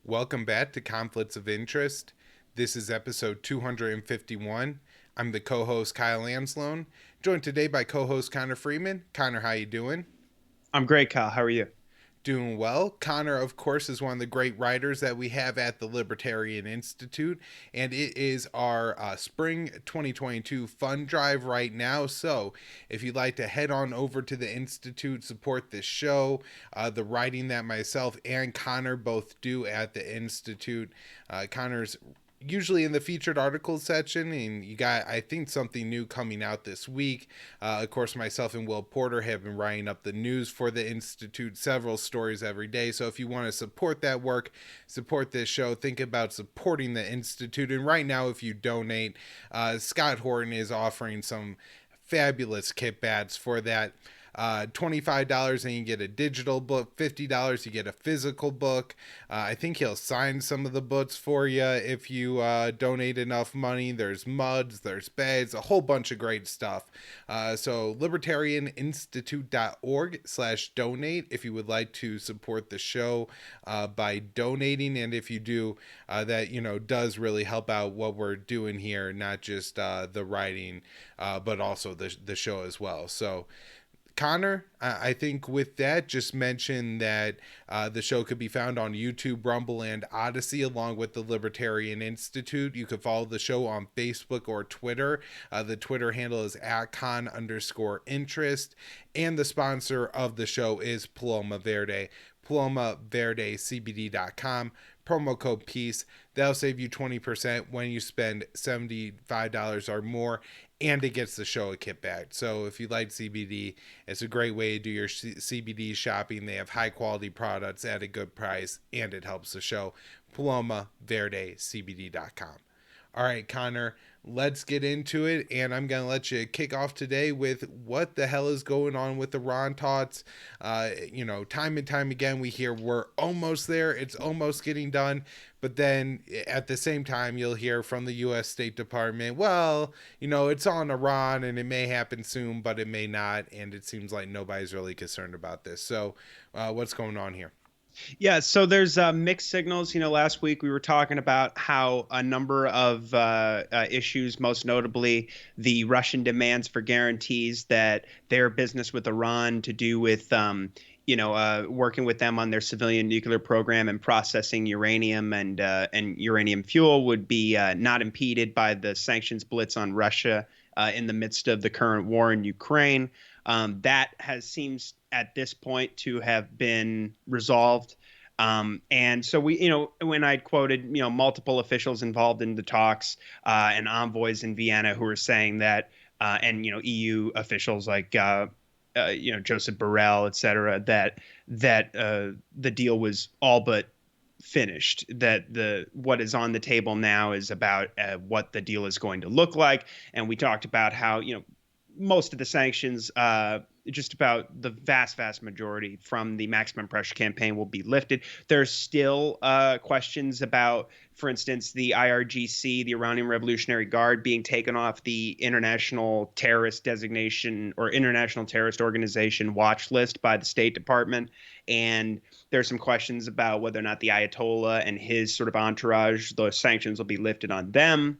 Welcome back to Conflicts of Interest. This is episode 251. I'm the co-host Kyle Anzalone, joined today by co-host Connor Freeman. Connor, how you doing? I'm great, Kyle. How are you? Doing well. Connor, of course, is one of the great writers that we have at the Libertarian Institute, and it is our spring 2022 fund drive right now. So, if you'd like to head on over to the Institute, support this show, the writing that myself and Connor both do at the Institute. Connor's usually in the featured articles section, and you got, I think, something new coming out this week. Of course, myself and Will Porter have been writing up the news for the Institute, several stories every day. So if you want to support that work, support this show, think about supporting the Institute. And right now, if you donate, Scott Horton is offering some fabulous kit bats for that. $25 and you get a digital book. $50 you get a physical book. I think he'll sign some of the books for you if you donate enough money. There's mugs, there's bags, a whole bunch of great stuff. So libertarianinstitute.org/donate if you would like to support the show by donating. And if you do, that does really help out what we're doing here, not just the writing, but also the show as well. So Connor, I think with that, just mention that the show could be found on YouTube, Rumble, and Odyssey, along with the Libertarian Institute. You could follow the show on Facebook or Twitter. The Twitter handle is @con_interest. And the sponsor of the show is Paloma Verde, PalomaVerdeCBD.com. Promo code PEACE. That'll save you 20% when you spend $75 or more, and it gets the show a kickback. So if you like CBD, it's a great way to do your CBD shopping. They have high quality products at a good price, and it helps the show. PalomaVerdeCBD.com. All right, Connor, let's get into it. And I'm going to let you kick off today with what the hell is going on with Iran talks. Time and time again, we hear we're almost there. It's almost getting done. But then at the same time, you'll hear from the U.S. State Department, well, it's on Iran and it may happen soon, but it may not. And it seems like nobody's really concerned about this. So what's going on here? Yeah, so there's mixed signals. Last week we were talking about how a number of issues, most notably the Russian demands for guarantees that their business with Iran to do with, working with them on their civilian nuclear program and processing uranium and uranium fuel would be not impeded by the sanctions blitz on Russia in the midst of the current war in Ukraine. That seems at this point to have been resolved. And so when I quoted, multiple officials involved in the talks and envoys in Vienna who were saying that, and, EU officials like, Joseph Borrell, et cetera, that the deal was all but finished, that what is on the table now is about what the deal is going to look like. And we talked about how, most of the sanctions, just about the vast majority from the maximum pressure campaign will be lifted. There's still questions about, for instance, the IRGC, the Iranian Revolutionary Guard, being taken off the international terrorist designation or international terrorist organization watch list by the State Department. And there's some questions about whether or not the Ayatollah and his sort of entourage, those sanctions will be lifted on them.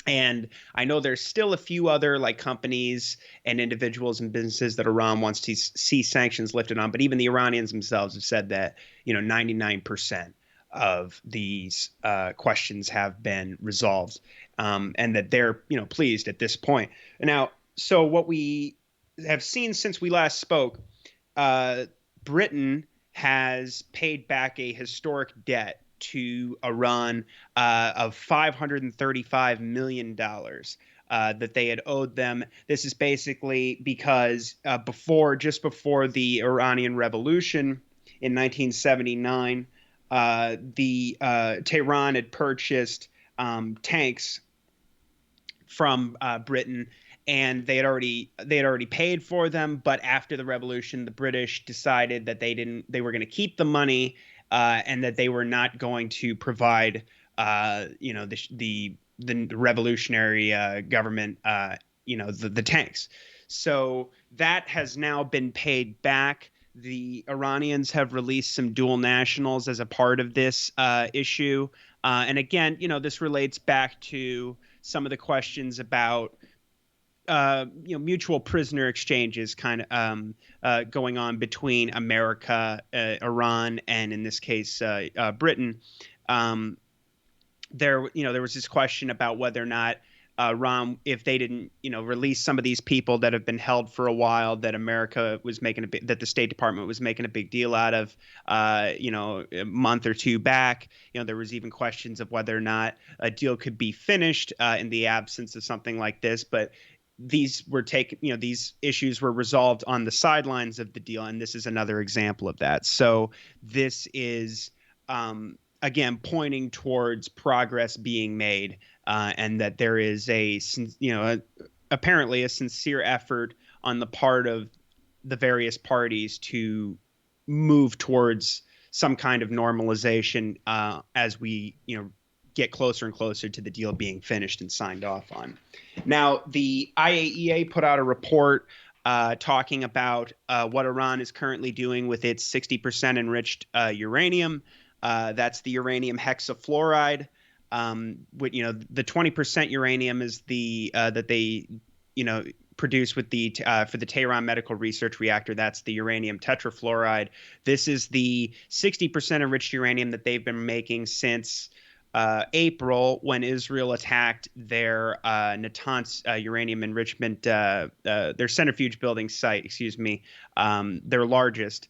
And I know there's still a few other companies and individuals and businesses that Iran wants to see sanctions lifted on. But even the Iranians themselves have said that, 99% of these questions have been resolved, and that they're, pleased at this point. Now, so what we have seen since we last spoke, Britain has paid back a historic debt to Iran of $535 million that they had owed them. This is basically because just before the Iranian Revolution in 1979, the Tehran had purchased tanks from Britain, and they had already paid for them. But after the revolution, the British decided that they were going to keep the money. And that they were not going to provide, the revolutionary government, the tanks. So that has now been paid back. The Iranians have released some dual nationals as a part of this issue. And again, this relates back to some of the questions about mutual prisoner exchanges kind of going on between America, Iran, and in this case, Britain. Um, there was this question about whether or not Iran, if they didn't, release some of these people that have been held for a while, that America was making that the State Department was making a big deal out of, a month or two back. There was even questions of whether or not a deal could be finished in the absence of something like this. But these were taken, these issues were resolved on the sidelines of the deal, and this is another example of that. So this is again pointing towards progress being made, and that there is apparently a sincere effort on the part of the various parties to move towards some kind of normalization as we get closer and closer to the deal being finished and signed off on. Now, the IAEA put out a report talking about what Iran is currently doing with its 60% enriched uranium. That's the uranium hexafluoride. The 20% uranium is the that they produce with the for the Tehran medical research reactor. That's the uranium tetrafluoride. This is the 60% enriched uranium that they've been making since April, when Israel attacked their Natanz uranium enrichment, their centrifuge building site, their largest,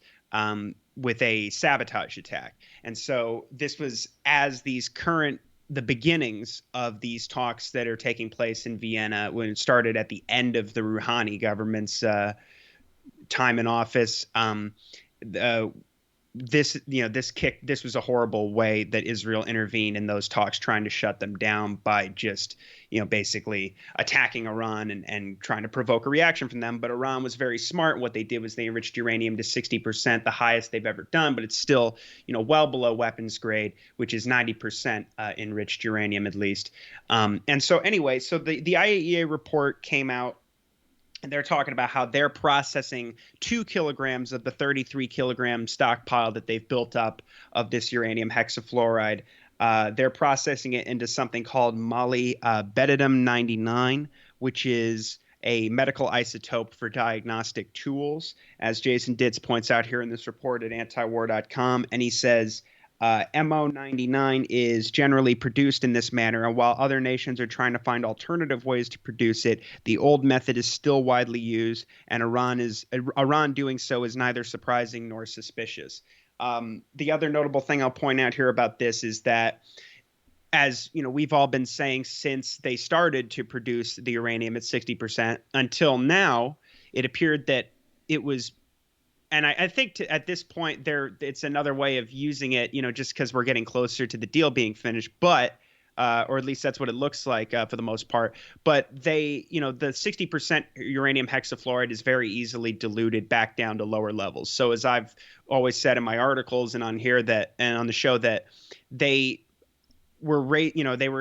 with a sabotage attack. And so this was the beginnings of these talks that are taking place in Vienna, when it started at the end of the Rouhani government's time in office. This was a horrible way that Israel intervened in those talks, trying to shut them down by just basically attacking Iran and trying to provoke a reaction from them. But Iran was very smart. What they did was they enriched uranium to 60%, the highest they've ever done, but it's still well below weapons grade, which is 90% enriched uranium at least. And so anyway, so the IAEA report came out, and they're talking about how they're processing 2 kilograms of the 33-kilogram stockpile that they've built up of this uranium hexafluoride. They're processing it into something called molybdenum 99, which is a medical isotope for diagnostic tools, as Jason Ditz points out here in this report at antiwar.com. And he says, MO99 is generally produced in this manner, and while other nations are trying to find alternative ways to produce it, the old method is still widely used, and Iran doing so is neither surprising nor suspicious. The other notable thing I'll point out here about this is that, as we've all been saying since they started to produce the uranium at 60% until now, it appeared that it was. And I think at this point, it's another way of using it, just because we're getting closer to the deal being finished, but or at least that's what it looks like for the most part. But the 60% uranium hexafluoride is very easily diluted back down to lower levels. So as I've always said in my articles and on here and on the show, that they were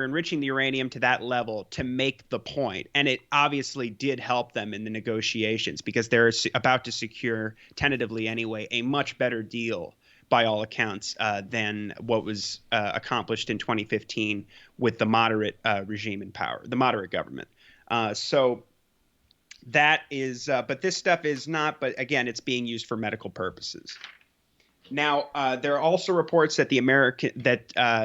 enriching the uranium to that level to make the point. And it obviously did help them in the negotiations, because they're about to secure, tentatively anyway, a much better deal by all accounts than what was accomplished in 2015 with the moderate regime in power, the moderate government. So that is, but this stuff is not, but again, it's being used for medical purposes. Now, there are also reports that the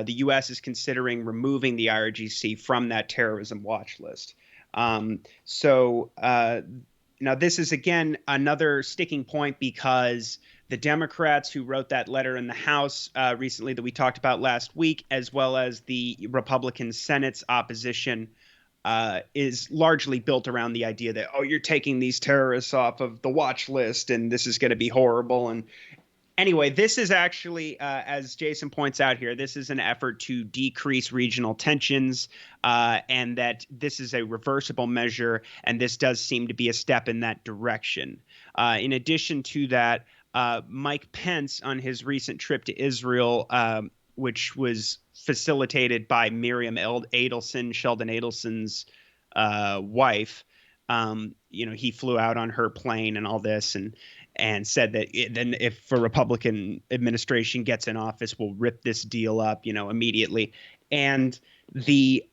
U.S. is considering removing the IRGC from that terrorism watch list. So now this is, again, another sticking point, because the Democrats who wrote that letter in the House recently that we talked about last week, as well as the Republican Senate's opposition, is largely built around the idea that, you're taking these terrorists off of the watch list and this is going to be horrible. And anyway, this is actually, as Jason points out here, this is an effort to decrease regional tensions, and that this is a reversible measure, and this does seem to be a step in that direction. In addition to that, Mike Pence, on his recent trip to Israel, which was facilitated by Miriam Adelson, Sheldon Adelson's wife, he flew out on her plane and all this, and said that then if a Republican administration gets in office, we'll rip this deal up, immediately. And the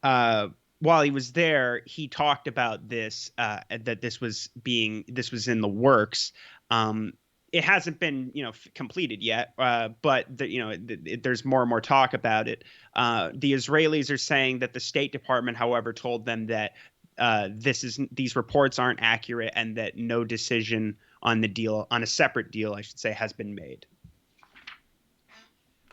while he was there, he talked about this, that this was in the works. It hasn't been completed yet, but there's more and more talk about it. The Israelis are saying that the State Department, however, told them that these reports aren't accurate and that no decision on a separate deal, I should say, has been made.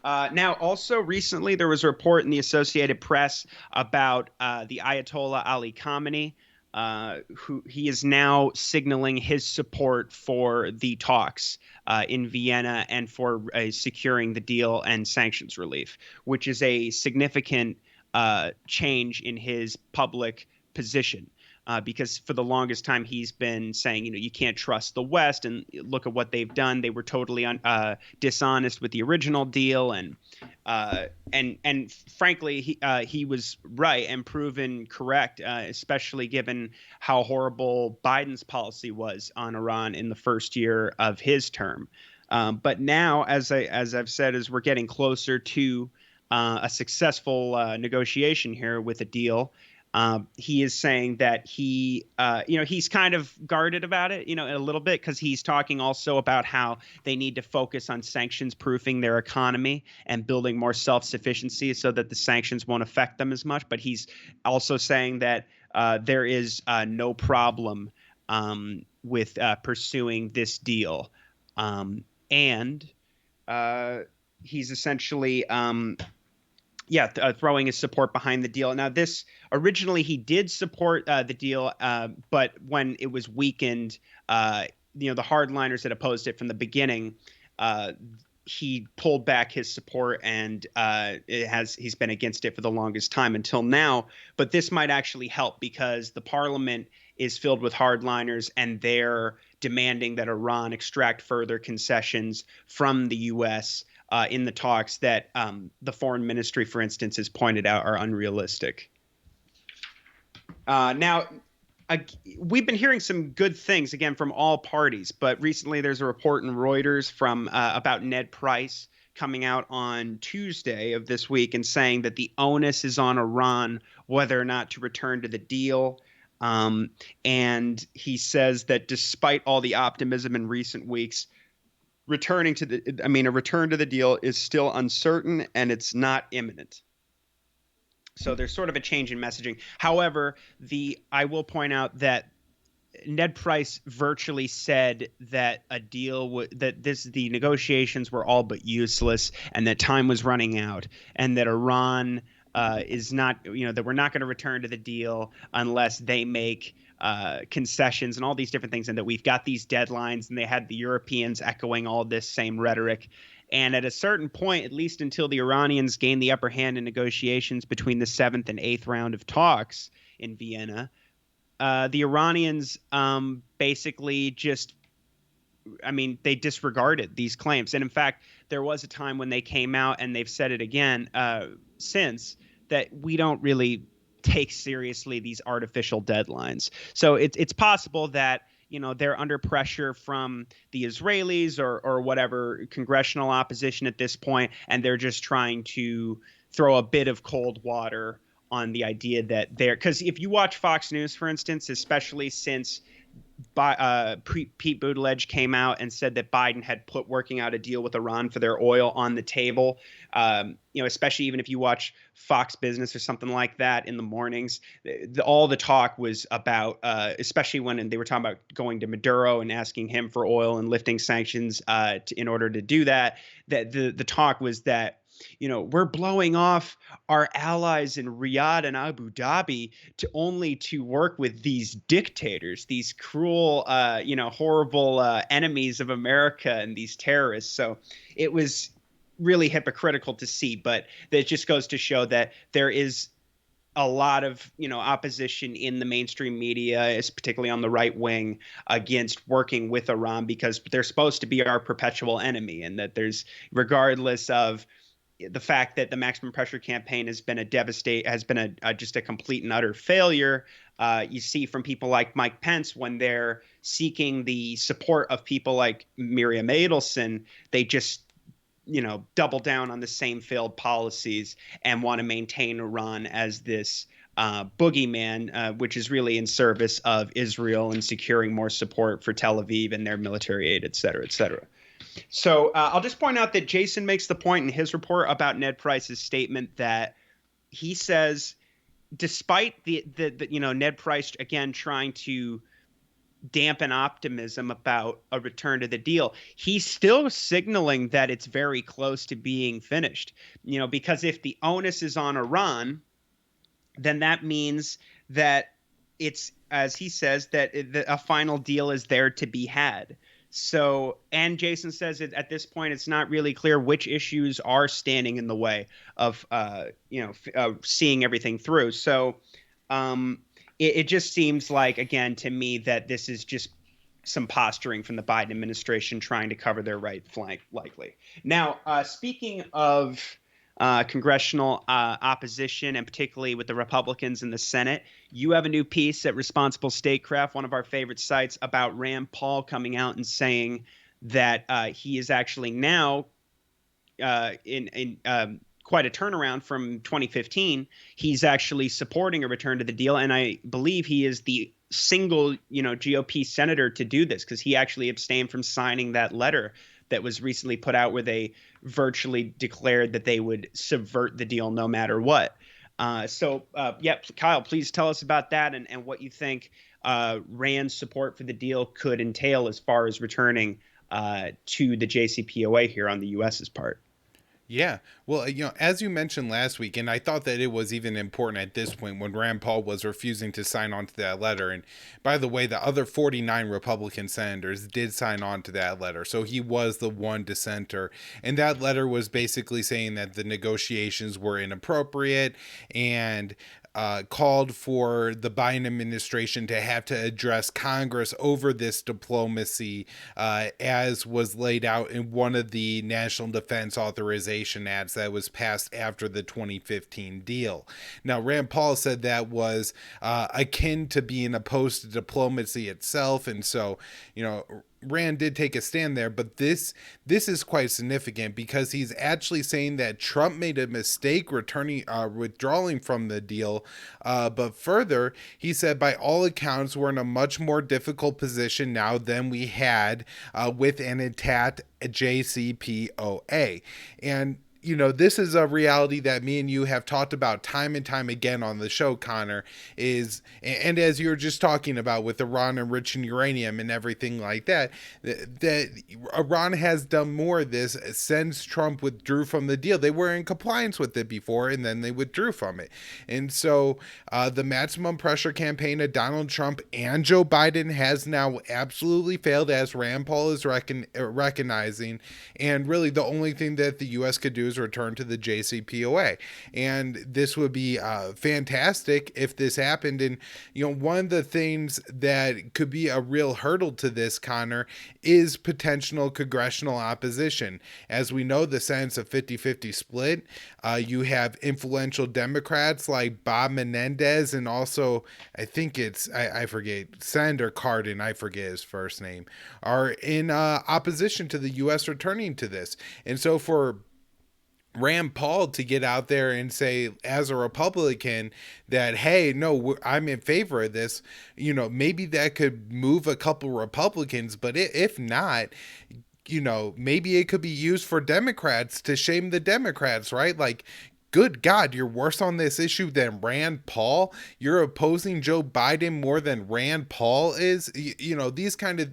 Now, also recently, there was a report in the Associated Press about the Ayatollah Ali Khamenei, who he is now signaling his support for the talks in Vienna and for securing the deal and sanctions relief, which is a significant change in his public position. Because for the longest time he's been saying, you can't trust the West, and look at what they've done. They were totally dishonest with the original deal, and frankly, he was right and proven correct, especially given how horrible Biden's policy was on Iran in the first year of his term. But now, as I've said, as we're getting closer to a successful negotiation here with a deal. He is saying that he's kind of guarded about it, a little bit, because he's talking also about how they need to focus on sanctions proofing their economy and building more self-sufficiency so that the sanctions won't affect them as much. But he's also saying that there is no problem with pursuing this deal. And he's essentially throwing his support behind the deal. Now, this originally he did support the deal, but when it was weakened, the hardliners that opposed it from the beginning, he pulled back his support, and he's been against it for the longest time until now. But this might actually help because the parliament is filled with hardliners, and they're demanding that Iran extract further concessions from the U.S. In the talks that the foreign ministry, for instance, has pointed out are unrealistic. Now, we've been hearing some good things, again, from all parties, but recently there's a report in Reuters about Ned Price coming out on Tuesday of this week and saying that the onus is on Iran whether or not to return to the deal. And he says that despite all the optimism in recent weeks, a return to the deal is still uncertain and it's not imminent. So there's sort of a change in messaging. However, I will point out that Ned Price virtually said that the negotiations were all but useless and that time was running out, and that Iran is not, that we're not going to return to the deal unless they make concessions and all these different things, and that we've got these deadlines, and they had the Europeans echoing all this same rhetoric. And at a certain point, at least until the Iranians gain the upper hand in negotiations between the 7th and 8th round of talks in Vienna, the Iranians basically they disregarded these claims. And in fact, there was a time when they came out, and they've said it again since, that we don't really take seriously these artificial deadlines. So it's possible that they're under pressure from the Israelis or whatever congressional opposition at this point, and they're just trying to throw a bit of cold water on the idea that because if you watch Fox News, for instance, especially since Pete Buttigieg came out and said that Biden had put working out a deal with Iran for their oil on the table, especially even if you watch Fox Business or something like that in the mornings, all the talk was about, especially when they were talking about going to Maduro and asking him for oil and lifting sanctions in order to do that, that the talk was that we're blowing off our allies in Riyadh and Abu Dhabi to work with these dictators, these cruel, horrible enemies of America and these terrorists. So it was really hypocritical to see, but it just goes to show that there is a lot of opposition in the mainstream media, particularly on the right wing, against working with Iran because they're supposed to be our perpetual enemy, and that regardless of the fact that the maximum pressure campaign has been just a complete and utter failure, You see from people like Mike Pence, when they're seeking the support of people like Miriam Adelson, they just double down on the same failed policies and want to maintain Iran as this boogeyman, which is really in service of Israel and securing more support for Tel Aviv and their military aid, et cetera, et cetera. So I'll just point out that Jason makes the point in his report about Ned Price's statement that he says, despite the Ned Price again trying to dampen optimism about a return to the deal, he's still signaling that it's very close to being finished. Because if the onus is on Iran, then that means that it's, as he says, that a final deal is there to be had. So, and Jason says at this point, it's not really clear which issues are standing in the way of, seeing everything through. So, it just seems like, again, to me, that this is just some posturing from the Biden administration trying to cover their right flank, likely. Now, speaking of congressional opposition, and particularly with the Republicans in the Senate, you have a new piece at Responsible Statecraft, one of our favorite sites, about Rand Paul coming out and saying that he is actually now in quite a turnaround from 2015. He's actually supporting a return to the deal, and I believe he is the single GOP senator to do this, because he actually abstained from signing that letter that was recently put out where they virtually declared that they would subvert the deal no matter what. Kyle, please tell us about that and what you think Rand's support for the deal could entail as far as returning to the JCPOA here on the U.S.'s part. Yeah. Well, as you mentioned last week, and I thought that it was even important at this point when Rand Paul was refusing to sign on to that letter. And by the way, the other 49 Republican senators did sign on to that letter. So he was the one dissenter. And that letter was basically saying that the negotiations were inappropriate and called for the Biden administration to have to address Congress over this diplomacy, as was laid out in one of the National Defense Authorization Acts that was passed after the 2015 deal. Now, Rand Paul said that was akin to being opposed to diplomacy itself, and so, Rand did take a stand there, but this is quite significant because he's actually saying that Trump made a mistake withdrawing from the deal. But further, he said, by all accounts, we're in a much more difficult position now than we had with an intact JCPOA. And this is a reality that me and you have talked about time and time again on the show, Connor, and as you were just talking about with Iran enriching uranium and everything like that Iran has done more of this since Trump withdrew from the deal. They were in compliance with it before, and then they withdrew from it. And so the maximum pressure campaign of Donald Trump and Joe Biden has now absolutely failed, as Rand Paul is recognizing. And really the only thing that the U.S. could do is return to the JCPOA. And this would be fantastic if this happened. And, one of the things that could be a real hurdle to this, Connor, is potential congressional opposition. As we know, the Senate's a 50-50 split. You have influential Democrats like Bob Menendez, and also, I think I forget, Senator Cardin, I forget his first name, are in opposition to the U.S. returning to this. And so for Rand Paul to get out there and say, as a Republican, that, hey, no, I'm in favor of this, maybe that could move a couple Republicans, but if not, maybe it could be used for Democrats to shame the Democrats, right? Like, good God, you're worse on this issue than Rand Paul. You're opposing Joe Biden more than Rand Paul is. These kind of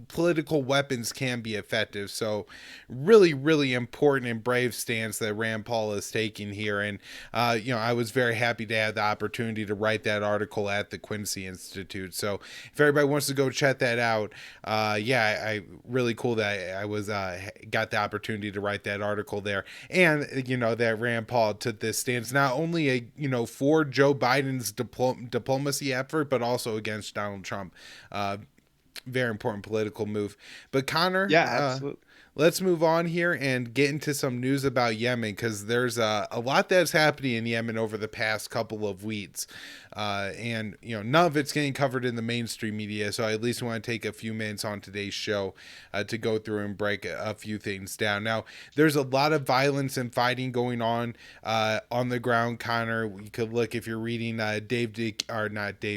political weapons can be effective. So really, really important and brave stance that Rand Paul is taking here. And, I was very happy to have the opportunity to write that article at the Quincy Institute. So if everybody wants to go check that out, I really cool that I was got the opportunity to write that article there. And, that Rand Paul took this stance, not only, for Joe Biden's diplomacy effort, but also against Donald Trump. Very important political move. But Connor, yeah, absolutely. let's move on here and get into some news about Yemen, because there's a lot that's happening in Yemen over the past couple of weeks. And, none of it's getting covered in the mainstream media. So I at least want to take a few minutes on today's show to go through and break a few things down. Now, there's a lot of violence and fighting going on the ground, Connor. You could look if you're reading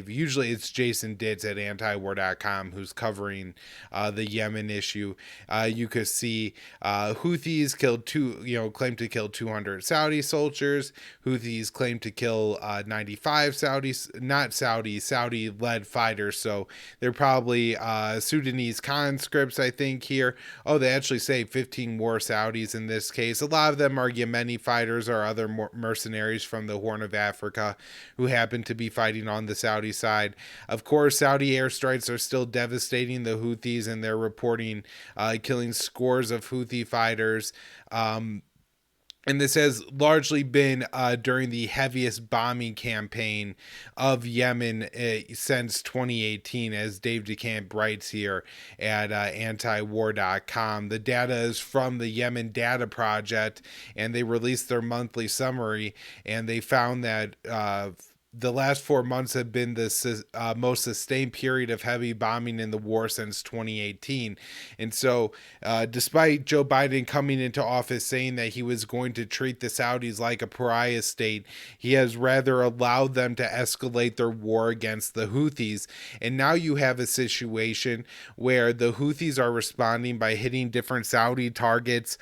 usually it's Jason Ditz at antiwar.com who's covering the Yemen issue. You could see Houthis claim to kill 200 Saudi soldiers. Houthis claim to kill 95 Saudi-led fighters. So they're probably Sudanese conscripts, I think, here. Oh, they actually say 15 more Saudis in this case. A lot of them are Yemeni fighters or other mercenaries from the Horn of Africa who happen to be fighting on the Saudi side. Of course, Saudi airstrikes are still devastating the Houthis, and they're reporting killing scores of Houthi fighters. And this has largely been during the heaviest bombing campaign of Yemen since 2018, as Dave DeCamp writes here at antiwar.com. The data is from the Yemen Data Project, and they released their monthly summary, and they found that the last 4 months have been the most sustained period of heavy bombing in the war since 2018. And so, despite Joe Biden coming into office saying that he was going to treat the Saudis like a pariah state, he has rather allowed them to escalate their war against the Houthis. And now you have a situation where the Houthis are responding by hitting different Saudi targets.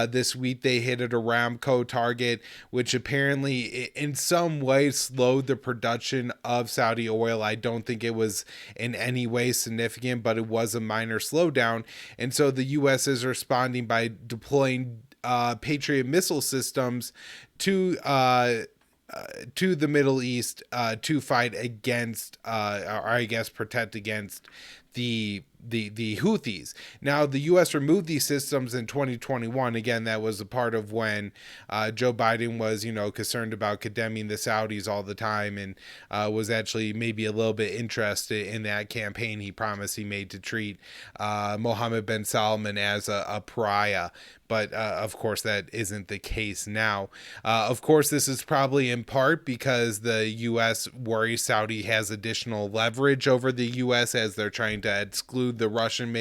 This week they hit an Aramco target, which apparently in some way slowed the production of Saudi oil. I don't think it was in any way significant, but it was a minor slowdown. And so the U.S. is responding by deploying Patriot missile systems to the Middle East to fight against, or I guess protect against the Houthis. Now, the U.S. removed these systems in 2021. Again, that was a part of when Joe Biden was, concerned about condemning the Saudis all the time, and was actually maybe a little bit interested in that campaign he promised he made to treat Mohammed bin Salman as a pariah. But of course, that isn't the case now. Of course, this is probably in part because the U.S. worries Saudi has additional leverage over the U.S. as they're trying to exclude the Russian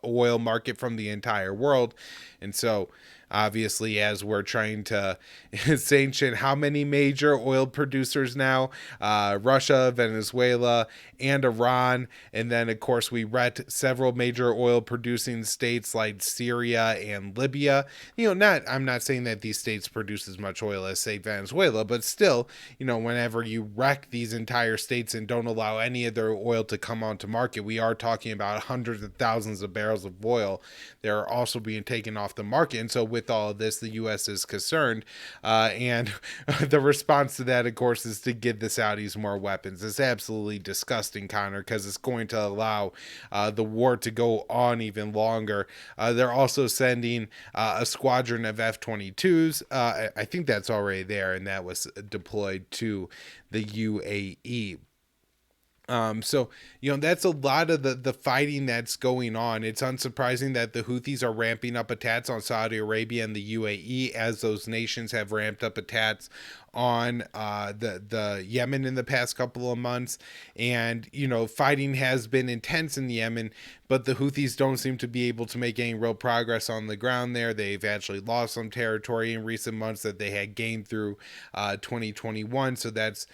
oil market from the entire world. And so, obviously, as we're trying to sanction how many major oil producers now, Russia, Venezuela, and Iran. And then, of course, we ret several major oil producing states like Syria and Libya. I'm not saying that these states produce as much oil as, say, Venezuela, but still, whenever you wreck these entire states and don't allow any of their oil to come onto market, we are talking about hundreds of thousands of barrels of oil that are also being taken off the market. And so with all of this, the U.S. is concerned. And the response to that, of course, is to give the Saudis more weapons. It's absolutely disgusting, Connor, because it's going to allow the war to go on even longer. They're also sending a squadron of F-22s. I think that's already there, and that was deployed to the UAE. So, that's a lot of the fighting that's going on. It's unsurprising that the Houthis are ramping up attacks on Saudi Arabia and the UAE, as those nations have ramped up attacks on the Yemen in the past couple of months. And, fighting has been intense in Yemen, but the Houthis don't seem to be able to make any real progress on the ground there. They've actually lost some territory in recent months that they had gained through 2021. So that's,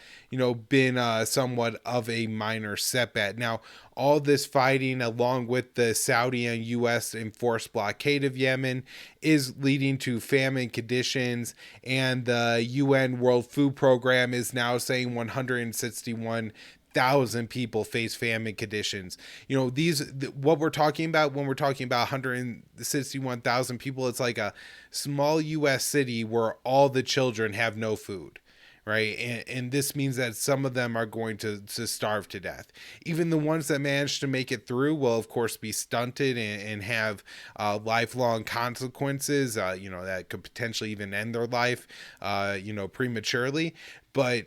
been somewhat of a minor setback. Now, all this fighting, along with the Saudi and U.S. enforced blockade of Yemen, is leading to famine conditions, and the UN World Food Program is now saying 161,000 people face famine conditions. What we're talking about when we're talking about 161,000 people, it's like a small U.S. city where all the children have no food. Right. And this means that some of them are going to starve to death. Even the ones that manage to make it through will, of course, be stunted and have lifelong consequences, that could potentially even end their life, prematurely. But,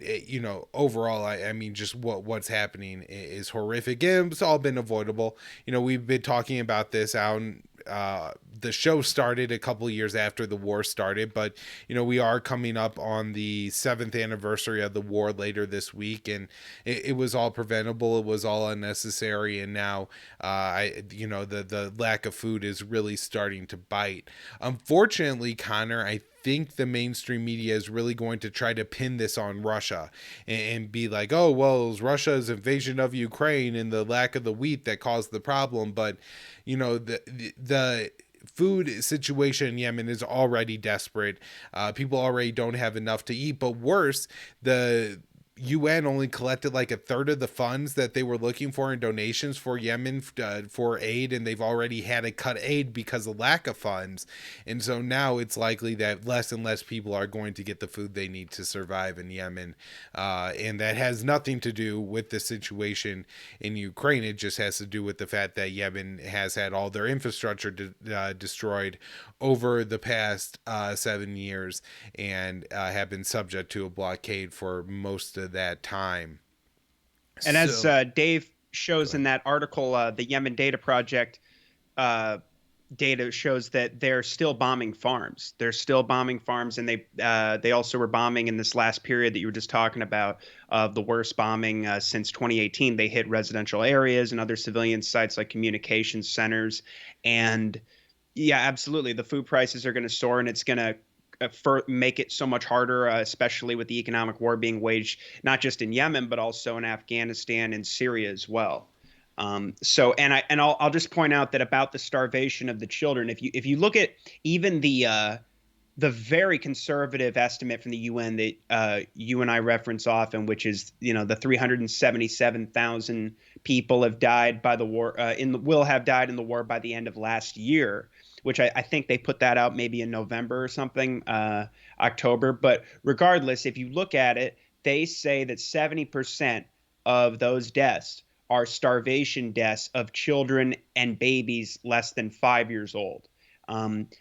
overall, I mean, just what's happening is horrific. And it's all been avoidable. We've been talking about this out the show started a couple years after the war started, but we are coming up on the 7th anniversary of the war later this week, and it was all preventable. It was all unnecessary, and now the lack of food is really starting to bite. Unfortunately, Connor, I think the mainstream media is really going to try to pin this on Russia and be like, oh, well, it was Russia's invasion of Ukraine and the lack of the wheat that caused the problem. But, the food situation in Yemen is already desperate. People already don't have enough to eat. But worse, the UN only collected like a third of the funds that they were looking for in donations for Yemen for aid, and they've already had to cut aid because of lack of funds. And so now it's likely that less and less people are going to get the food they need to survive in Yemen. And that has nothing to do with the situation in Ukraine. It just has to do with the fact that Yemen has had all their infrastructure destroyed over the past 7 years and have been subject to a blockade for most of that time. And as Dave shows in that article, the Yemen Data Project data shows that they're still bombing farms. They're still bombing farms, and they also were bombing in this last period that you were just talking about, of the worst bombing since 2018. They hit residential areas and other civilian sites like communication centers. And yeah, absolutely, the food prices are going to soar, and it's going to make it so much harder, especially with the economic war being waged not just in Yemen but also in Afghanistan and Syria as well. I'll just point out that about the starvation of the children, if you look at even the very conservative estimate from the UN that you and I reference often, which is the 377,000 people have died by the war will have died in the war by the end of last year, which I think they put that out maybe in November or something, October. But regardless, if you look at it, they say that 70% of those deaths are starvation deaths of children and babies less than 5 years old.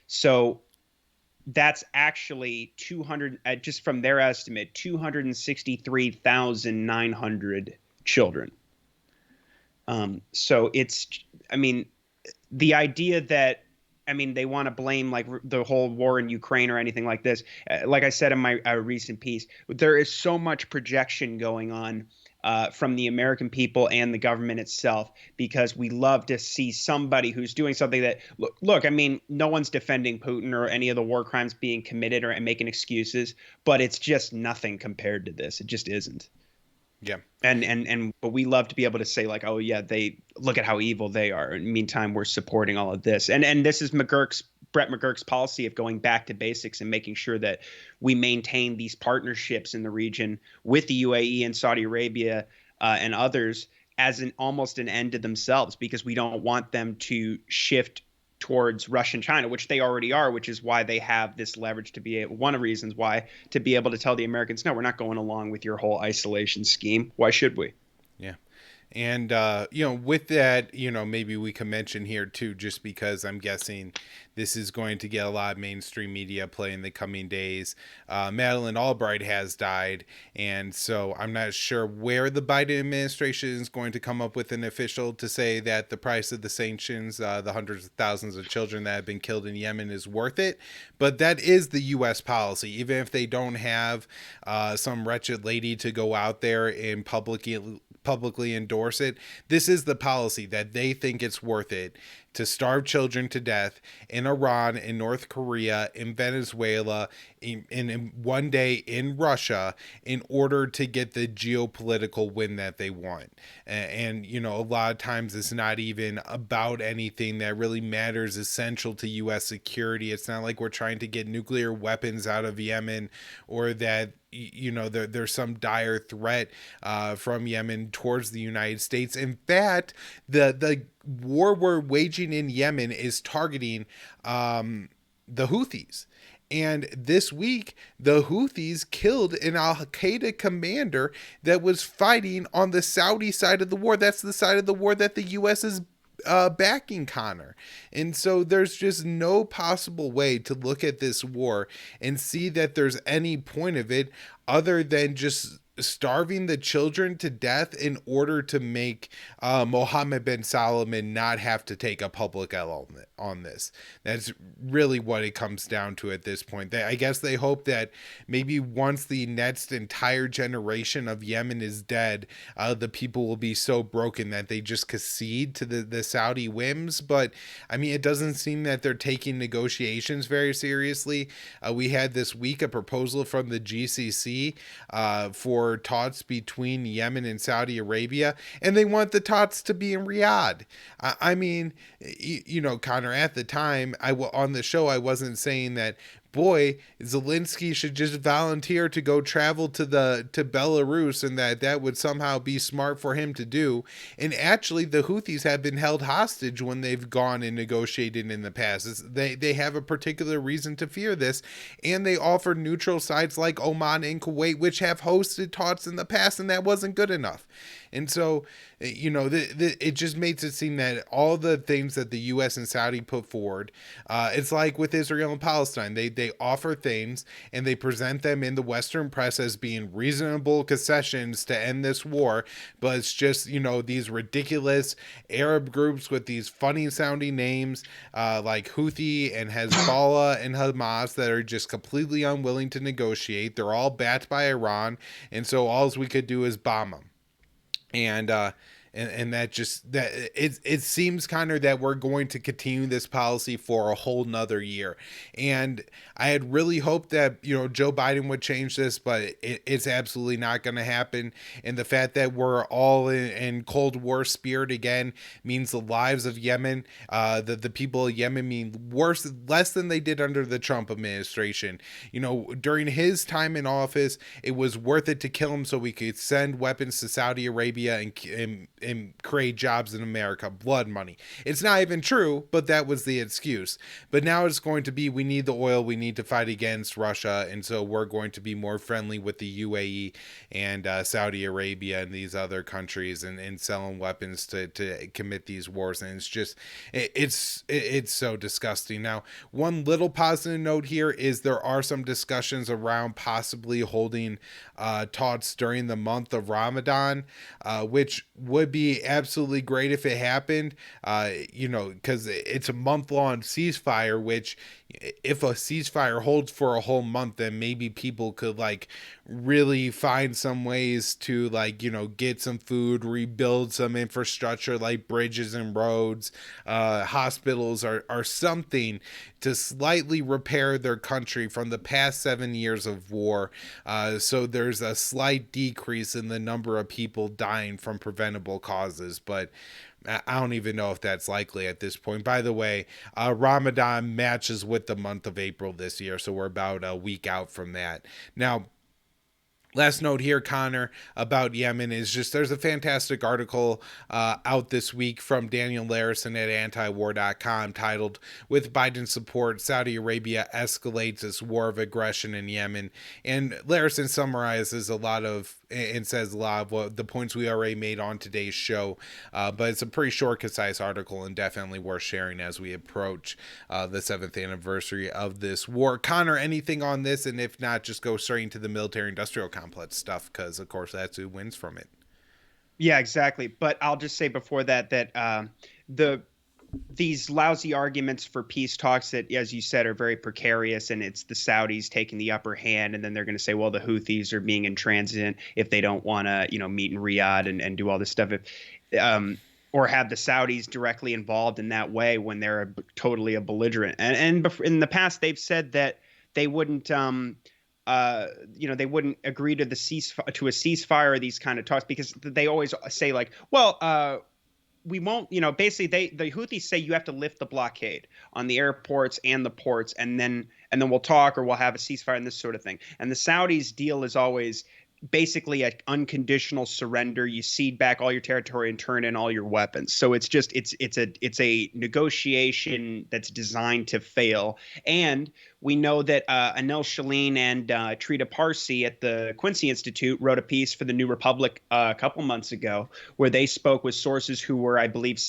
So that's actually 200, just from their estimate, 263,900 children. So it's, the idea that, they want to blame like the whole war in Ukraine or anything like this. Like I said in my recent piece, there is so much projection going on from the American people and the government itself, because we love to see somebody who's doing something that look, no one's defending Putin or any of the war crimes being committed and making excuses, but it's just nothing compared to this. It just isn't. Yeah. But we love to be able to say like, oh yeah, they look at how evil they are. In the meantime, we're supporting all of this. And this is Brett McGurk's policy of going back to basics and making sure that we maintain these partnerships in the region with the UAE and Saudi Arabia and others as almost an end to themselves, because we don't want them to shift towards Russia and China, which they already are, which is why they have this leverage to be one of the reasons why, to be able to tell the Americans, no, we're not going along with your whole isolation scheme. Why should we? Yeah. And, with that, maybe we can mention here too, just because I'm guessing this is going to get a lot of mainstream media play in the coming days. Madeleine Albright has died. And so I'm not sure where the Biden administration is going to come up with an official to say that the price of the sanctions, the hundreds of thousands of children that have been killed in Yemen, is worth it. But that is the U.S. policy. Even if they don't have some wretched lady to go out there and publicly endorse it, this is the policy that they think it's worth it to starve children to death in Iran, in North Korea, in Venezuela, in one day in Russia, in order to get the geopolitical win that they want. And a lot of times it's not even about anything that really matters essential to U.S. security. It's not like we're trying to get nuclear weapons out of Yemen, or that there's some dire threat from Yemen towards the United States. In fact, the war we're waging in Yemen is targeting the Houthis. And this week, the Houthis killed an al-Qaeda commander that was fighting on the Saudi side of the war. That's the side of the war that the U.S. is backing, Connor. And so there's just no possible way to look at this war and see that there's any point of it other than just starving the children to death in order to make Mohammed bin Salman not have to take a public element on this. That's really what it comes down to at this point. I guess they hope that maybe once the next entire generation of Yemen is dead, the people will be so broken that they just concede to the Saudi whims. But I mean, it doesn't seem that they're taking negotiations very seriously. We had this week a proposal from the GCC for talks between Yemen and Saudi Arabia, and they want the talks to be in Riyadh. I mean, you know, Connor, at the time, on the show, I wasn't saying that, boy, Zelensky should just volunteer to go travel to Belarus, and that would somehow be smart for him to do. And actually, the Houthis have been held hostage when they've gone and negotiated in the past. They have a particular reason to fear this, and they offer neutral sites like Oman and Kuwait, which have hosted talks in the past, and that wasn't good enough. And so, you know, it just makes it seem that all the things that the U.S. and Saudi put forward, it's like with Israel and Palestine. They offer things and they present them in the Western press as being reasonable concessions to end this war, but it's just, you know, these ridiculous Arab groups with these funny sounding names like Houthi and Hezbollah and Hamas that are just completely unwilling to negotiate. They're all backed by Iran, and so all we could do is bomb them. And that just that it seems kind of that we're going to continue this policy for a whole nother year. And I had really hoped that, you know, Joe Biden would change this, but it's absolutely not going to happen. And the fact that we're all in Cold War spirit again means the lives of Yemen, the people of Yemen, mean less than they did under the Trump administration. You know, during his time in office, it was worth it to kill him so we could send weapons to Saudi Arabia and create jobs in America, blood money. It's not even true, but that was the excuse. But now it's going to be, we need the oil, we need to fight against Russia, and so we're going to be more friendly with the UAE and Saudi Arabia and these other countries and selling weapons to commit these wars. And it's just, it's so disgusting. Now, one little positive note here is there are some discussions around possibly holding talks during the month of Ramadan, which would be absolutely great if it happened, you know, because it's a month-long ceasefire, which if a ceasefire holds for a whole month, then maybe people could like really find some ways to, like, you know, get some food, rebuild some infrastructure like bridges and roads, hospitals, or something to slightly repair their country from the past 7 years of war. So there's a slight decrease in the number of people dying from preventable causes, but I don't even know if that's likely at this point. By the way, Ramadan matches with the month of April this year, so we're about a week out from that. Now, last note here, Connor, about Yemen is just there's a fantastic article out this week from Daniel Larison at antiwar.com titled, "With Biden's Support, Saudi Arabia Escalates its War of Aggression in Yemen." And Larison summarizes a lot of and says a lot of what the points we already made on today's show, but it's a pretty short, concise article and definitely worth sharing as we approach the 7th anniversary of this war. Connor, anything on this? And if not, just go straight into the military-industrial complex stuff, because of course that's who wins from it. Yeah, exactly. But I'll just say before that these lousy arguments for peace talks that, as you said, are very precarious, and it's the Saudis taking the upper hand, and then they're going to say, well, the Houthis are being intransigent if they don't want to, you know, meet in Riyadh and do all this stuff, or have the Saudis directly involved in that way when they're totally a belligerent. And in the past, they've said that they wouldn't. They wouldn't agree to a ceasefire or these kind of talks, because they always say like, well, we won't, you know, basically the Houthis say you have to lift the blockade on the airports and the ports, and then we'll talk, or we'll have a ceasefire and this sort of thing. And the Saudis' deal is always basically an unconditional surrender. You cede back all your territory and turn in all your weapons. So it's just it's a negotiation that's designed to fail. And we know that Anil Shaleen and Trita Parsi at the Quincy Institute wrote a piece for the New Republic a couple months ago, where they spoke with sources who were, I believe,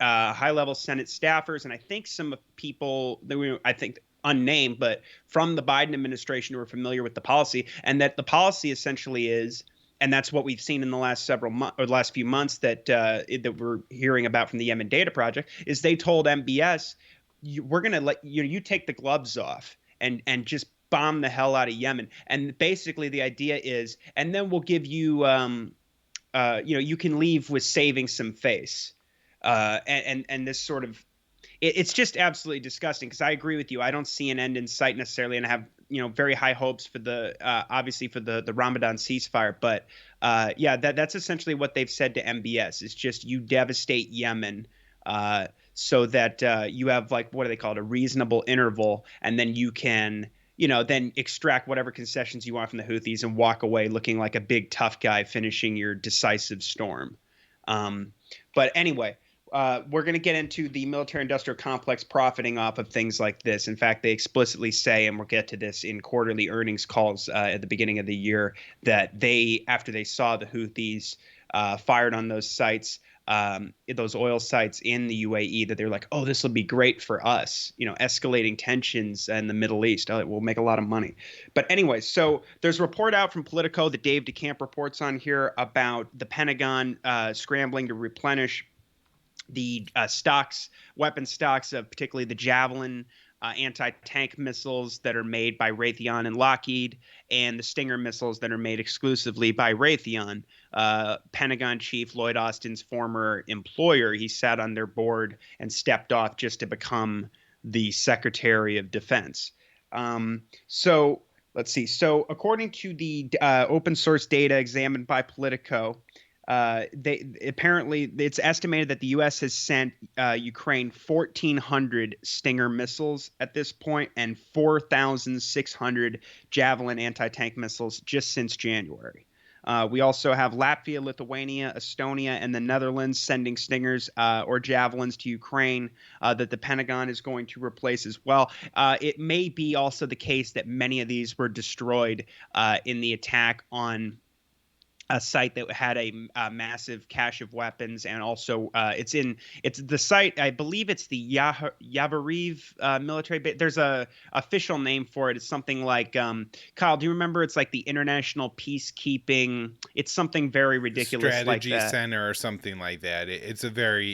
high-level Senate staffers, and I think some people that I think unnamed, but from the Biden administration who are familiar with the policy, and that the policy essentially is and that's what we've seen in the last several months or the last few months that we're hearing about from the Yemen Data Project, is they told MBS, we're going to let you take the gloves off and just bomb the hell out of Yemen. And basically the idea is, and then we'll give you, you can leave with saving some face. And this sort of, it's just absolutely disgusting, because I agree with you. I don't see an end in sight necessarily, and I have very high hopes for the obviously for the Ramadan ceasefire. But yeah, that's essentially what they've said to MBS. It's just, you devastate Yemen, so that you have, like, what do they call it, a reasonable interval, and then you can then extract whatever concessions you want from the Houthis and walk away looking like a big tough guy finishing your decisive storm. But anyway, we're going to get into the military-industrial complex profiting off of things like this. In fact, they explicitly say, and we'll get to this in quarterly earnings calls at the beginning of the year, that after they saw the Houthis fired on those sites, those oil sites in the UAE, that they're like, oh, this will be great for us, escalating tensions in the Middle East. We'll make a lot of money. But anyway, so there's a report out from Politico that Dave DeCamp reports on here about the Pentagon scrambling to replenish the weapon stocks of particularly the Javelin anti-tank missiles that are made by Raytheon and Lockheed, and the Stinger missiles that are made exclusively by Raytheon. Pentagon chief Lloyd Austin's former employer, he sat on their board and stepped off just to become the Secretary of Defense. So let's see. So according to the open source data examined by Politico, it's estimated that the U.S. has sent Ukraine 1,400 Stinger missiles at this point, and 4,600 Javelin anti-tank missiles just since January. We also have Latvia, Lithuania, Estonia, and the Netherlands sending Stingers or Javelins to Ukraine that the Pentagon is going to replace as well. It may be also the case that many of these were destroyed in the attack on a site that had a massive cache of weapons, and also it's the site, I believe it's the Yavoriv military base. There's a official name for it. It's something like Kyle, do you remember? It's like the International Peacekeeping. It's something very ridiculous, Strategy like that. Center or something like that. It's a very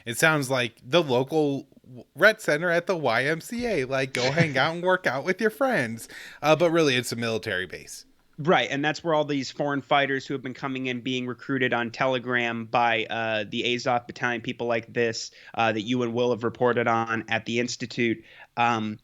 it sounds like the local Ret Center at the YMCA. Like, go hang out and work out with your friends. But really, it's a military base. Right, and that's where all these foreign fighters who have been coming in being recruited on Telegram by the Azov Battalion, people like this that you and Will have reported on at the Institute, and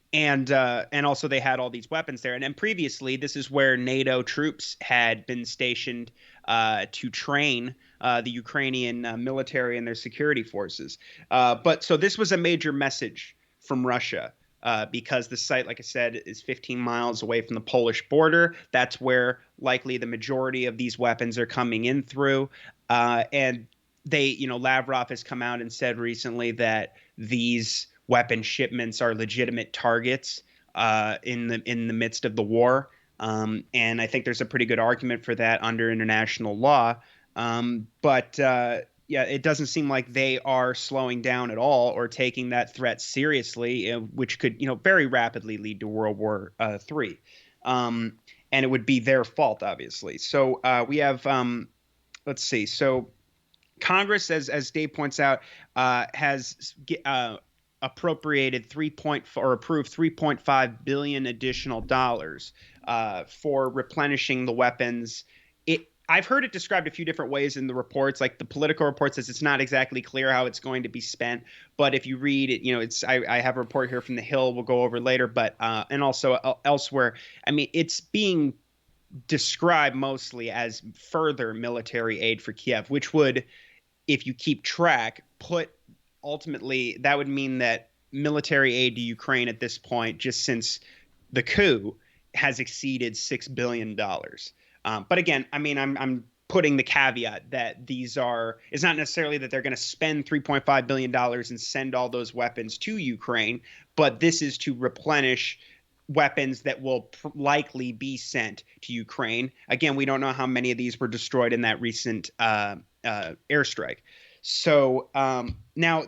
also they had all these weapons there. And then previously, this is where NATO troops had been stationed to train the Ukrainian military and their security forces. But so this was a major message from Russia. Because the site, like I said, is 15 miles away from the Polish border. That's where likely the majority of these weapons are coming in through. And Lavrov has come out and said recently that these weapon shipments are legitimate targets in the midst of the war. And I think there's a pretty good argument for that under international law. Yeah, it doesn't seem like they are slowing down at all or taking that threat seriously, which could, very rapidly lead to World War III. And it would be their fault, obviously. So we have, let's see. So Congress, as Dave points out, has appropriated approved $3.5 billion additional dollars for replenishing the weapons. I've heard it described a few different ways in the reports. Like the Political report says it's not exactly clear how it's going to be spent, but if you read it, I have a report here from the Hill we'll go over later, but and also elsewhere. I mean, it's being described mostly as further military aid for Kiev, which would, if you keep track, ultimately that would mean that military aid to Ukraine at this point, just since the coup, has exceeded $6 billion. But again, I mean, I'm putting the caveat that it's not necessarily that they're going to spend $3.5 billion and send all those weapons to Ukraine, but this is to replenish weapons that will likely be sent to Ukraine. Again, we don't know how many of these were destroyed in that recent airstrike. So now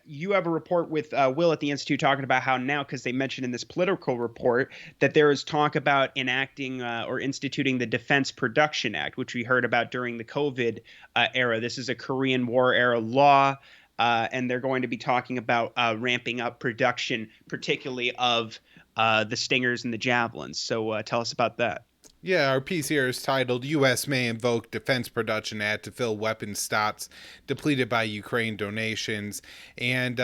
you have a report with Will at the Institute talking about how now, because they mentioned in this political report that there is talk about enacting or instituting the Defense Production Act, which we heard about during the COVID era. This is a Korean War era law. And they're going to be talking about ramping up production, particularly of the Stingers and the Javelins. So tell us about that. Yeah, our piece here is titled U.S. May Invoke Defense Production Act to Fill Weapon Stocks Depleted by Ukraine Donations. And,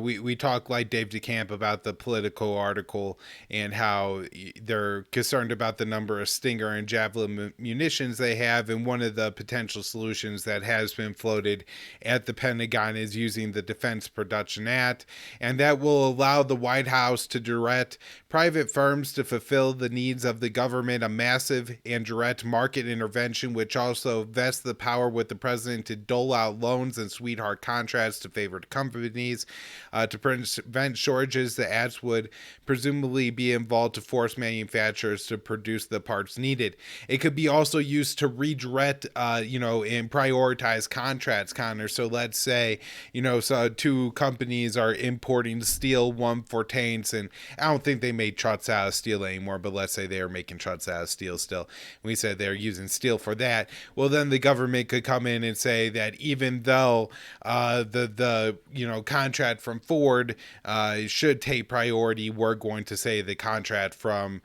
we talk like Dave DeCamp about the Politico article and how they're concerned about the number of Stinger and Javelin munitions they have. And one of the potential solutions that has been floated at the Pentagon is using the Defense Production Act. And that will allow the White House to direct private firms to fulfill the needs of the government, a massive and direct market intervention, which also vests the power with the president to dole out loans and sweetheart contracts to favored companies to prevent shortages. The ads would presumably be involved to force manufacturers to produce the parts needed. It could be also used to redirect, and prioritize contracts, Connor. So let's say, so two companies are importing steel, one for tanks, and I don't think they make trucks out of steel anymore, but let's say they are making trucks out of steel still. We said they're using steel for that. Well, then the government could come in and say that even though the contract from Ford should take priority, we're going to say the contract from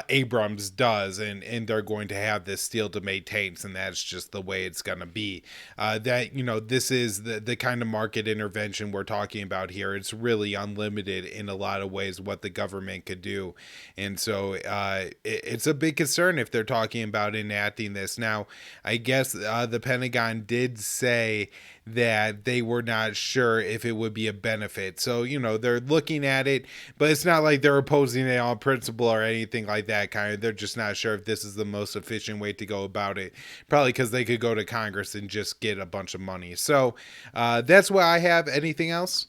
Abrams does, and they're going to have this steel to make tanks, and that's just the way it's going to be. This is the kind of market intervention we're talking about here. It's really unlimited in a lot of ways what the government could do, and so it's a big concern if they're talking about enacting this. Now, I guess the Pentagon did say that they were not sure if it would be a benefit. So, they're looking at it, but it's not like they're opposing it on principle or anything like that, kind of. They're just not sure if this is the most efficient way to go about it. Probably because they could go to Congress and just get a bunch of money. So that's what I have. Anything else?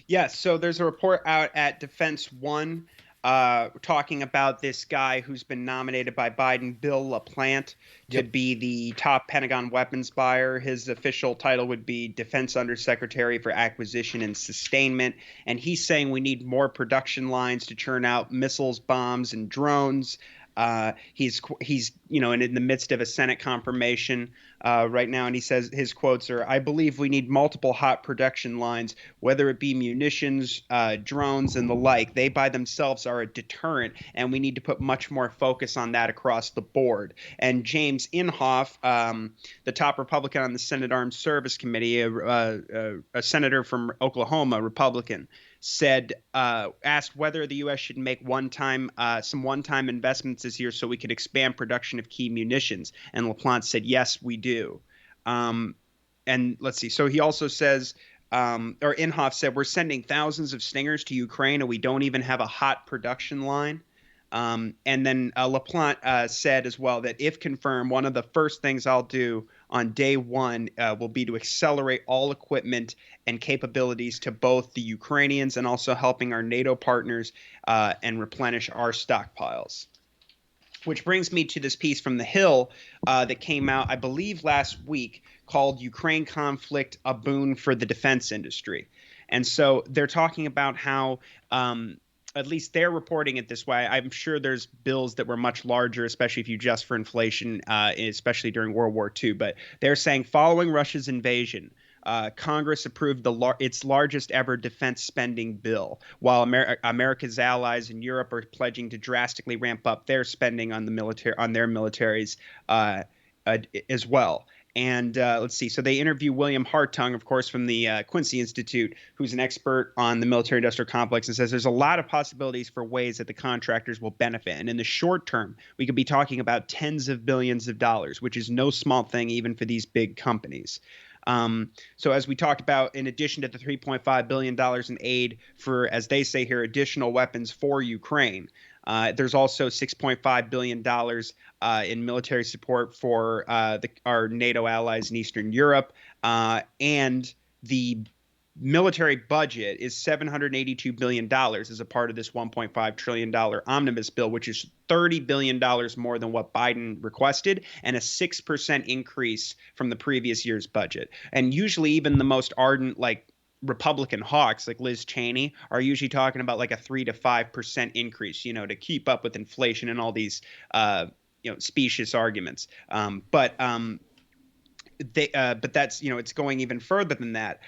Yes, so there's a report out at Defense One talking about this guy who's been nominated by Biden, Bill LaPlante, to be the top Pentagon weapons buyer. His official title would be Defense Undersecretary for Acquisition and Sustainment. And he's saying we need more production lines to churn out missiles, bombs, and drones. He's in the midst of a Senate confirmation right now, and he says his quotes are, "I believe we need multiple hot production lines, whether it be munitions, drones, and the like. They by themselves are a deterrent, and we need to put much more focus on that across the board." And James Inhofe, the top Republican on the Senate Armed Service Committee, a senator from Oklahoma, Republican, asked whether the U.S. should make some one-time investments this year so we could expand production of key munitions. And LaPlante said, yes, we do. And let's see. So he also says, or Inhofe said, we're sending thousands of Stingers to Ukraine and we don't even have a hot production line. And then LaPlante said as well that if confirmed, one of the first things I'll do on day one will be to accelerate all equipment and capabilities to both the Ukrainians and also helping our NATO partners and replenish our stockpiles. Which brings me to this piece from The Hill that came out, I believe, last week called Ukraine Conflict, a Boon for the Defense Industry. And so they're talking about how at least they're reporting it this way. I'm sure there's bills that were much larger, especially if you adjust for inflation, especially during World War II. But they're saying following Russia's invasion, Congress approved its largest ever defense spending bill, while America's allies in Europe are pledging to drastically ramp up their spending on their militaries as well. And let's see. So they interview William Hartung, of course, from the Quincy Institute, who's an expert on the military-industrial complex, and says there's a lot of possibilities for ways that the contractors will benefit. And in the short term, we could be talking about tens of billions of dollars, which is no small thing even for these big companies. So as we talked about, in addition to the $3.5 billion in aid for, as they say here, additional weapons for Ukraine, there's also $6.5 billion in military support for our NATO allies in Eastern Europe. And the military budget is $782 billion as a part of this $1.5 trillion omnibus bill, which is $30 billion more than what Biden requested and a 6% increase from the previous year's budget. And usually even the most ardent, Republican hawks like Liz Cheney are usually talking about like a 3 to 5% increase, to keep up with inflation and all these specious arguments. But that's it's going even further than that.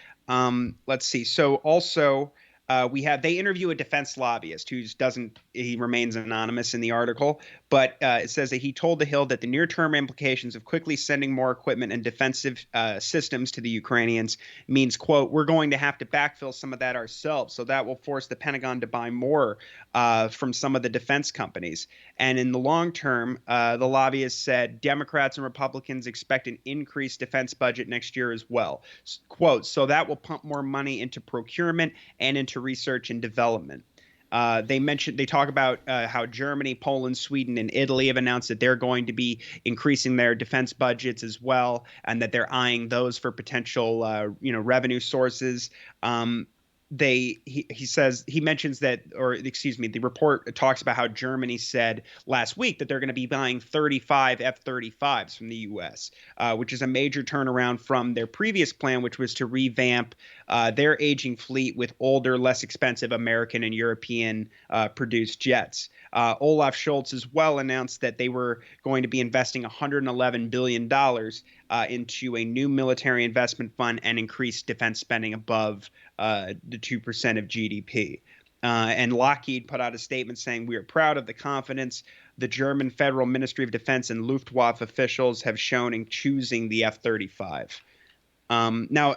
Let's see. So also they interview a defense lobbyist he remains anonymous in the article, but it says that he told The Hill that the near-term implications of quickly sending more equipment and defensive systems to the Ukrainians means, quote, we're going to have to backfill some of that ourselves. So that will force the Pentagon to buy more from some of the defense companies. And in the long term, the lobbyist said Democrats and Republicans expect an increased defense budget next year as well. Quote, so that will pump more money into procurement and into research and development. They talk about how Germany, Poland, Sweden, and Italy have announced that they're going to be increasing their defense budgets as well, and that they're eyeing those for potential, revenue sources. He mentions that, or excuse me, the report talks about how Germany said last week that they're going to be buying 35 F-35s from the U.S., which is a major turnaround from their previous plan, which was to revamp their aging fleet with older, less expensive American and European produced jets. Olaf Scholz as well announced that they were going to be investing $111 billion into a new military investment fund and increased defense spending above the 2% of GDP. And Lockheed put out a statement saying, we are proud of the confidence the German Federal Ministry of Defense and Luftwaffe officials have shown in choosing the F-35. Now,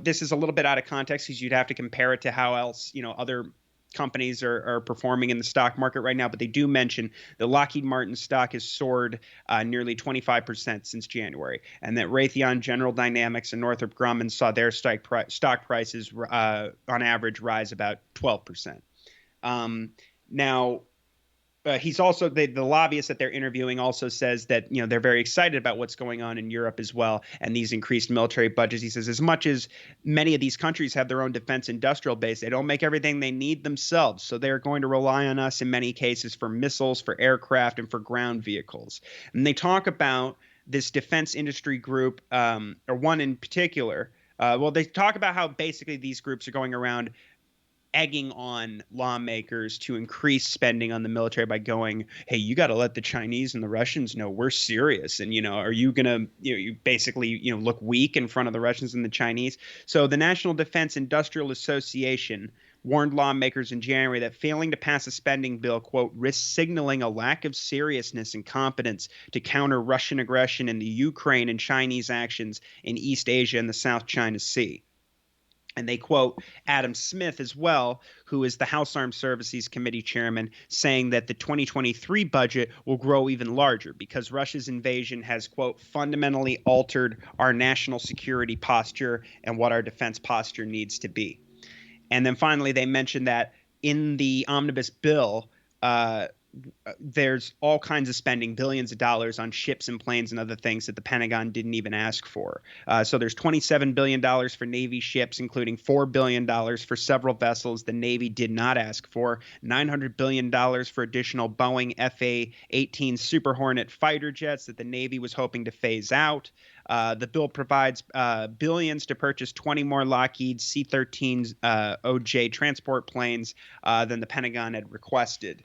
this is a little bit out of context because you'd have to compare it to how else, other companies are performing in the stock market right now. But they do mention that Lockheed Martin stock has soared nearly 25% since January, and that Raytheon, General Dynamics, and Northrop Grumman saw their stock prices on average rise about 12%. Now, he's also the lobbyist that they're interviewing also says that they're very excited about what's going on in Europe as well and these increased military budgets. He says as much as many of these countries have their own defense industrial base, they don't make everything they need themselves. So they're going to rely on us in many cases for missiles, for aircraft, and for ground vehicles. And they talk about this defense industry group, or one in particular. They talk about how basically these groups are going around egging on lawmakers to increase spending on the military by going, hey, you got to let the Chinese and the Russians know we're serious. And, are you going to, you basically, look weak in front of the Russians and the Chinese? So the National Defense Industrial Association warned lawmakers in January that failing to pass a spending bill, quote, risks signaling a lack of seriousness and competence to counter Russian aggression in the Ukraine and Chinese actions in East Asia and the South China Sea. And they quote Adam Smith as well, who is the House Armed Services Committee chairman, saying that the 2023 budget will grow even larger because Russia's invasion has, quote, fundamentally altered our national security posture and what our defense posture needs to be. And then finally, they mentioned that in the omnibus bill, there's all kinds of spending, billions of dollars on ships and planes and other things that the Pentagon didn't even ask for. So there's $27 billion for Navy ships, including $4 billion for several vessels the Navy did not ask for, $900 billion for additional Boeing FA-18 Super Hornet fighter jets that the Navy was hoping to phase out. The bill provides billions to purchase 20 more Lockheed C-13 OJ transport planes than the Pentagon had requested.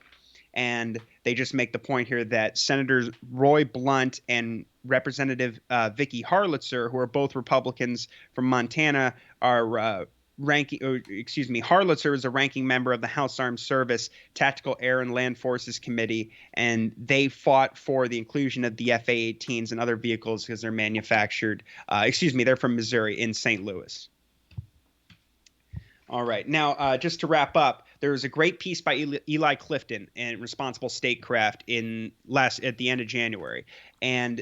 And they just make the point here that Senators Roy Blunt and Representative Vicky Harlitzer, who are both Republicans from Montana, are Harlitzer is a ranking member of the House Armed Service Tactical Air and Land Forces Committee, and they fought for the inclusion of the FA-18s and other vehicles because they're manufactured. They're from Missouri in St. Louis. All right. Now, just to wrap up, there was a great piece by Eli Clifton in Responsible Statecraft at the end of January, and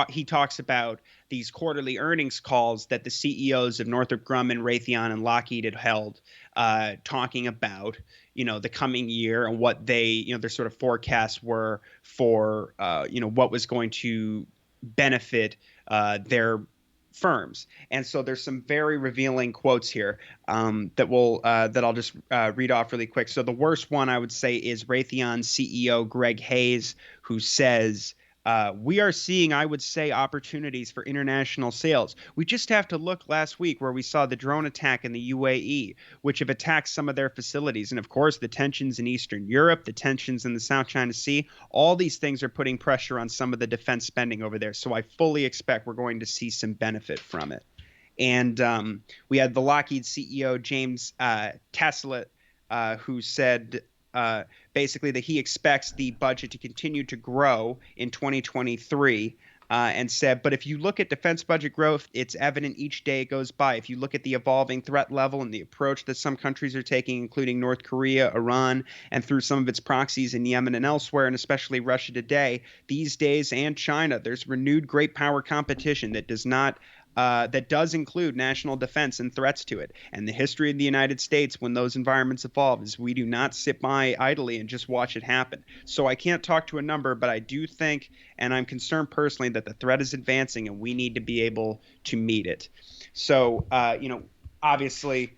he talks about these quarterly earnings calls that the CEOs of Northrop Grumman, Raytheon, and Lockheed had held, talking about the coming year and what their sort of forecasts were for what was going to benefit their firms. And so there's some very revealing quotes here that I'll just read off really quick. So the worst one I would say is Raytheon CEO Greg Hayes, who says we are seeing, I would say, opportunities for international sales. We just have to look last week where we saw the drone attack in the UAE, which have attacked some of their facilities. And of course, the tensions in Eastern Europe, the tensions in the South China Sea, all these things are putting pressure on some of the defense spending over there. So I fully expect we're going to see some benefit from it. And we had the Lockheed CEO, James Tesla, who said basically that he expects the budget to continue to grow in 2023. And said, but if you look at defense budget growth, it's evident each day it goes by. If you look at the evolving threat level and the approach that some countries are taking, including North Korea, Iran, and through some of its proxies in Yemen and elsewhere, and especially Russia today, these days, and China, there's renewed great power competition that does include national defense and threats to it. And the history of the United States, when those environments evolve, is we do not sit by idly and just watch it happen. So I can't talk to a number, but I do think, and I'm concerned personally, that the threat is advancing and we need to be able to meet it. So, obviously,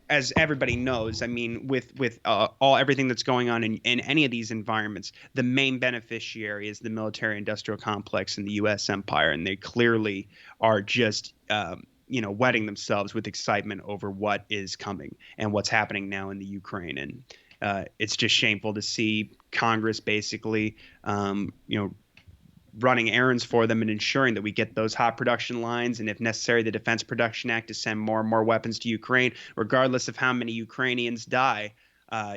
as everybody knows, I mean, with everything that's going on in any of these environments, the main beneficiary is the military-industrial complex in the U.S. empire, and they clearly are just wetting themselves with excitement over what is coming and what's happening now in the Ukraine. And it's just shameful to see Congress basically running errands for them and ensuring that we get those hot production lines, and if necessary, the Defense Production Act to send more and more weapons to Ukraine, regardless of how many Ukrainians die.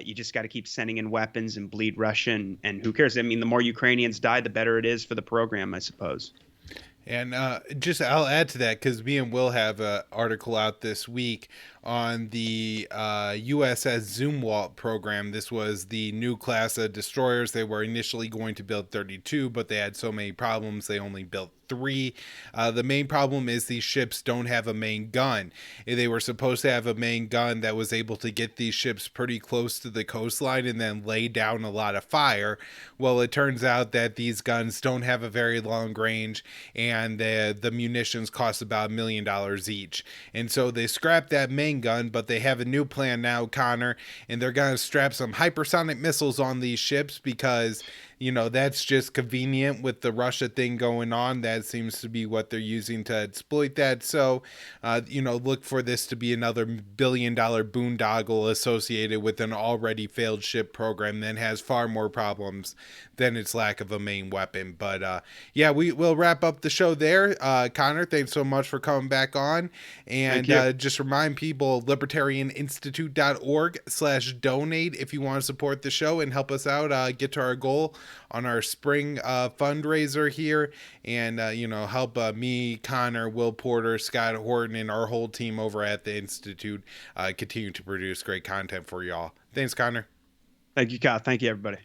You just got to keep sending in weapons and bleed Russia, and who cares? I mean, the more Ukrainians die, the better it is for the program, I suppose. And I'll add to that because me and Will have an article out this week on the USS Zumwalt program. This was the new class of destroyers. They were initially going to build 32, but they had so many problems, they only built 3. The main problem is these ships don't have a main gun. They were supposed to have a main gun that was able to get these ships pretty close to the coastline and then lay down a lot of fire. Well, it turns out that these guns don't have a very long range, and the munitions cost about $1 million each. And so they scrapped that main gun, but they have a new plan now, Connor, and they're going to strap some hypersonic missiles on these ships because that's just convenient with the Russia thing going on. That seems to be what they're using to exploit that. So, look for this to be another $1 billion boondoggle associated with an already failed ship program that has far more problems than its lack of a main weapon. But, we will wrap up the show there. Connor, thanks so much for coming back on. And just remind people, libertarianinstitute.org/donate if you want to support the show and help us out, get to our goal on our spring fundraiser here, and help me, Connor, Will Porter, Scott Horton, and our whole team over at the Institute continue to produce great content for y'all. Thanks, Connor. Thank you, Kyle. Thank you, everybody.